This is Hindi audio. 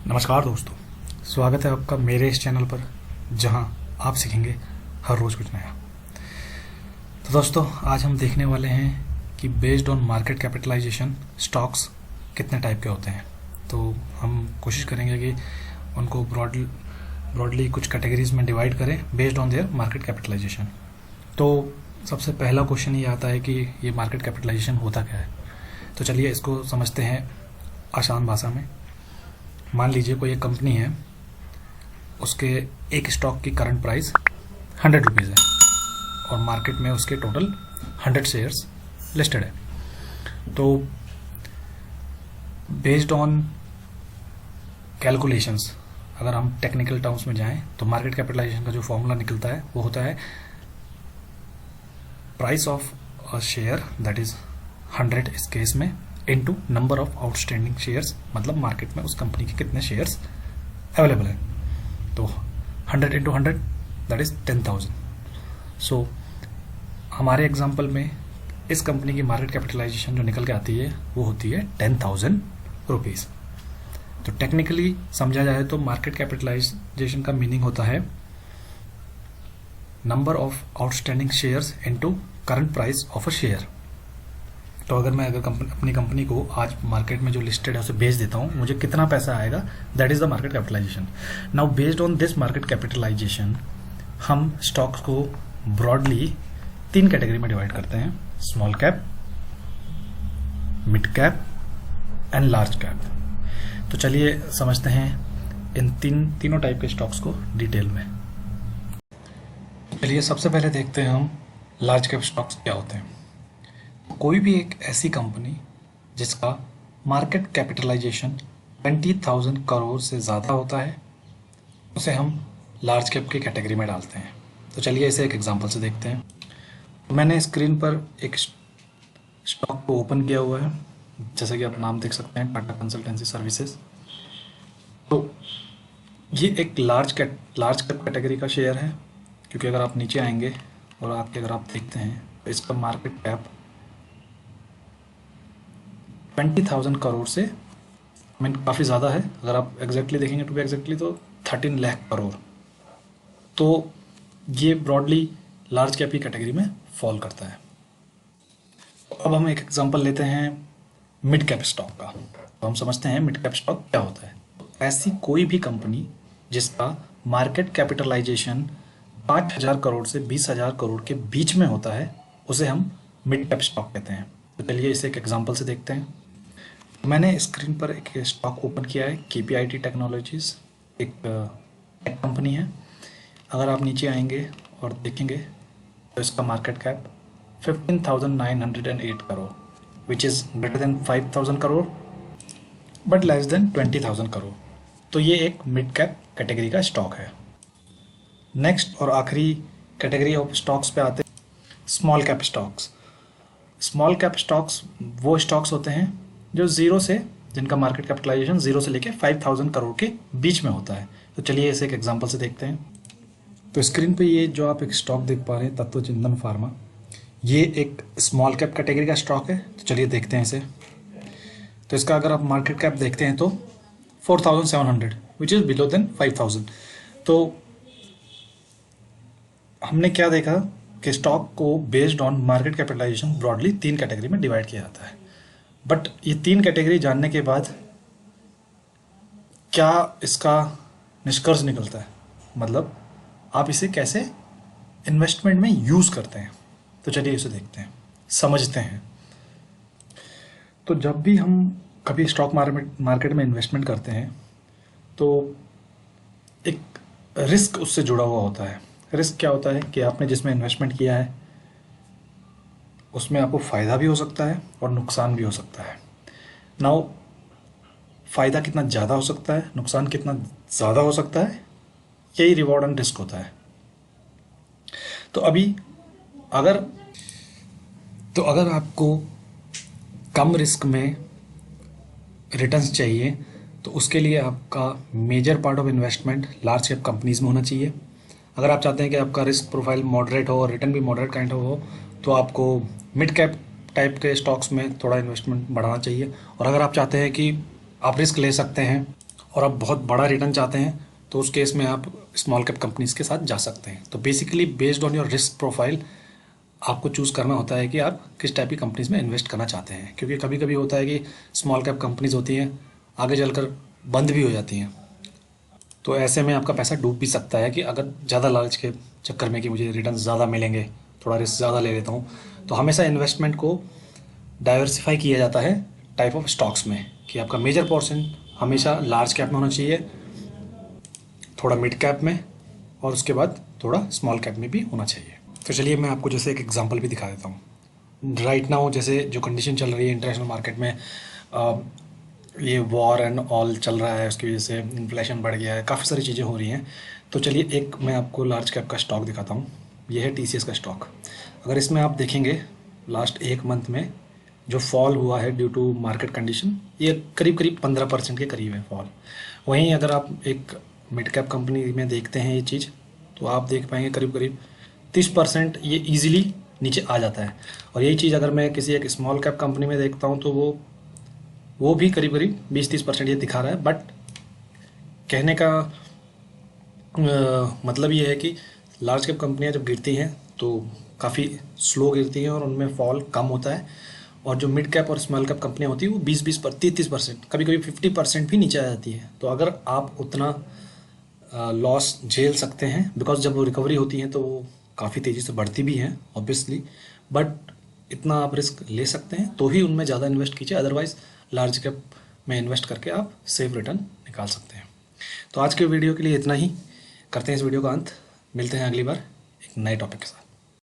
नमस्कार दोस्तों, स्वागत है आपका मेरे इस चैनल पर जहां आप सीखेंगे हर रोज़ कुछ नया। तो दोस्तों, आज हम देखने वाले हैं कि based on market capitalization stocks कितने टाइप के होते हैं। तो हम कोशिश करेंगे कि उनको ब्रॉडली कुछ कैटेगरीज में डिवाइड करें based on their market capitalization. तो सबसे पहला क्वेश्चन ये आता है कि ये मार्केट कैपिटलाइजेशन होता क्या है। तो चलिए इसको समझते हैं आसान भाषा में। मान लीजिए कोई एक कंपनी है, उसके एक स्टॉक की करंट प्राइस 100 रुपीज़ है और मार्केट में उसके टोटल 100 शेयर्स लिस्टेड है। तो बेस्ड ऑन कैलकुलेशंस, अगर हम टेक्निकल टर्म्स में जाएं तो मार्केट कैपिटलाइजेशन का जो फॉर्मूला निकलता है वो होता है price of a share that is 100 इस केस में into number of outstanding shares, मतलब मार्केट में उस कंपनी के कितने शेयर्स अवेलेबल हैं। तो 100 इंटू 100 दैट इज 10,000। सो हमारे एग्जांपल में इस कंपनी की मार्केट कैपिटलाइजेशन जो निकल के आती है वो होती है 10,000 रुपीज़। तो टेक्निकली समझा जाए तो मार्केट कैपिटलाइजेशन का मीनिंग होता है number of outstanding shares into current price of a share. तो अगर मैं अपनी कंपनी को आज मार्केट में जो लिस्टेड है उसे बेच देता हूँ, मुझे कितना पैसा आएगा, that is the market capitalization. Now based on this market capitalization हम स्टॉक्स को ब्रॉडली 3 कैटेगरी में डिवाइड करते हैं: small cap, mid cap and large cap. तो चलिए समझते हैं इन तीनों टाइप के स्टॉक्स को डिटेल में। चलिए सबसे पहले देखते हैं हम लार्ज कैप स्टॉक्स क्या होते हैं। कोई भी एक ऐसी कंपनी जिसका मार्केट कैपिटलाइजेशन 20,000 करोड़ से ज़्यादा होता है उसे हम लार्ज कैप की कैटेगरी में डालते हैं। तो चलिए इसे एक एग्जांपल से देखते हैं। मैंने स्क्रीन पर एक स्टॉक को ओपन किया हुआ है, जैसे कि आप नाम देख सकते हैं, टाटा कंसल्टेंसी सर्विसेज। तो ये एक लार्ज कैप कैटेगरी का शेयर है, क्योंकि अगर आप नीचे आएंगे और अगर आप देखते हैं तो इसका मार्केट कैप 20,000 करोड़ से काफ़ी ज़्यादा है। अगर आप एग्जैक्टली देखेंगे टू बी एग्जैक्टली तो 13 लाख करोड़। तो ये ब्रॉडली लार्ज कैप की कैटेगरी में फॉल करता है। अब हम एक एग्जांपल लेते हैं मिड कैप स्टॉक का। तो हम समझते हैं मिड कैप स्टॉक क्या होता है। ऐसी कोई भी कंपनी जिसका मार्केट कैपिटलाइजेशन 5,000 करोड़ से 20,000 करोड़ के बीच में होता है उसे हम मिड कैप स्टॉक कहते हैं। तो चलिए इसे एक एग्जांपल से देखते हैं। मैंने स्क्रीन पर एक स्टॉक ओपन किया है, KPIT टेक्नोलॉजीज, एक टेक कंपनी है। अगर आप नीचे आएंगे और देखेंगे तो इसका market cap 15,908 crore, which is greater than 5,000 crore but less than 20,000 crore. तो ये एक मिड कैप कैटेगरी का स्टॉक है। नेक्स्ट और आखिरी कैटेगरी ऑफ स्टॉक्स पे आते हैं small cap stocks. Small cap stocks वो स्टॉक्स होते हैं जो जिनका मार्केट कैपिटलाइजेशन 0 से लेके 5,000 करोड़ के बीच में होता है। तो चलिए इसे एक एग्जांपल से देखते हैं। तो स्क्रीन पे ये जो आप एक स्टॉक देख पा रहे हैं, तत्व चिंतन फार्मा, ये एक स्मॉल कैप कैटेगरी का स्टॉक है। तो चलिए देखते हैं इसे। तो इसका अगर आप मार्केट कैप देखते हैं तो 4,700 विच इज़ बिलो देन 5,000। तो हमने क्या देखा कि स्टॉक को based on market capitalization broadly 3 category में डिवाइड किया जाता है। बट ये 3 कैटेगरी जानने के बाद क्या इसका निष्कर्ष निकलता है, मतलब आप इसे कैसे इन्वेस्टमेंट में यूज़ करते हैं। तो चलिए इसे देखते हैं, समझते हैं। तो जब भी हम कभी स्टॉक मार्केट में इन्वेस्टमेंट करते हैं तो एक रिस्क उससे जुड़ा हुआ होता है। रिस्क क्या होता है कि आपने जिसमें इन्वेस्टमेंट किया है उसमें आपको फ़ायदा भी हो सकता है और नुकसान भी हो सकता है। नाउ फ़ायदा कितना ज़्यादा हो सकता है, नुकसान कितना ज़्यादा हो सकता है, यही रिवॉर्ड एंड रिस्क होता है। तो अगर आपको कम रिस्क में रिटर्न्स चाहिए तो उसके लिए आपका major part of investment large cap companies में होना चाहिए। अगर आप चाहते हैं कि आपका रिस्क प्रोफाइल मॉडरेट हो और रिटर्न भी मॉडरेट काइंड हो तो आपको मिड कैप टाइप के स्टॉक्स में थोड़ा इन्वेस्टमेंट बढ़ाना चाहिए। और अगर आप चाहते हैं कि आप रिस्क ले सकते हैं और आप बहुत बड़ा रिटर्न चाहते हैं तो उस केस में आप स्मॉल कैप कंपनीज के साथ जा सकते हैं। तो basically based on your risk profile आपको चूज़ करना होता है कि आप किस टाइप की कंपनीज में इन्वेस्ट करना चाहते हैं, क्योंकि कभी कभी होता है कि स्मॉल कैप कंपनीज होती हैं आगे चलकर बंद भी हो जाती हैं, तो ऐसे में आपका पैसा डूब भी सकता है कि अगर ज़्यादा लालच के चक्कर में कि मुझे रिटर्न ज़्यादा मिलेंगे, थोड़ा रिस्क ज़्यादा ले लेता हूँ। तो हमेशा इन्वेस्टमेंट को डाइवर्सिफाई किया जाता है टाइप ऑफ स्टॉक्स में, कि आपका मेजर पोर्शन हमेशा लार्ज कैप में होना चाहिए, थोड़ा मिड कैप में, और उसके बाद थोड़ा स्मॉल कैप में भी होना चाहिए। तो चलिए मैं आपको जैसे एक एग्जांपल भी दिखा देता हूँ। राइट नाउ जैसे जो कंडीशन चल रही है इंटरनेशनल मार्केट में, ये वॉर एंड ऑल चल रहा है, उसकी वजह से इन्फ्लेशन बढ़ गया है, काफ़ी सारी चीज़ें हो रही हैं। तो चलिए एक मैं आपको लार्ज कैप का स्टॉक दिखाता हूँ। ये है TCS का स्टॉक। अगर इसमें आप देखेंगे लास्ट एक मंथ में जो फॉल हुआ है ड्यू टू मार्केट कंडीशन, ये करीब करीब 15% के करीब है फॉल। वहीं अगर आप एक मिड कैप कंपनी में देखते हैं ये चीज़, तो आप देख पाएंगे करीब करीब 30% ये इजीली नीचे आ जाता है। और यही चीज़ अगर मैं किसी एक स्मॉल कैप कंपनी में देखता हूँ तो वो भी करीब करीब 20-30% ये दिखा रहा है। बट कहने का मतलब ये है कि लार्ज कैप कंपनियां जब गिरती हैं तो काफ़ी स्लो गिरती हैं और उनमें फॉल कम होता है, और जो मिड कैप और स्मॉल कैप कंपनियां होती हैं वो 20-30% कभी कभी 50% भी नीचे आ जाती है। तो अगर आप उतना लॉस झेल सकते हैं, बिकॉज जब वो रिकवरी होती हैं तो वो काफ़ी तेज़ी से बढ़ती भी हैं ऑब्वियसली, बट इतना आप रिस्क ले सकते हैं तो ही उनमें ज़्यादा इन्वेस्ट कीजिए, अदरवाइज़ लार्ज कैप में इन्वेस्ट करके आप सेफ रिटर्न निकाल सकते हैं। तो आज के वीडियो के लिए इतना ही, करते हैं इस वीडियो का अंत, मिलते हैं अगली बार एक नए टॉपिक के साथ।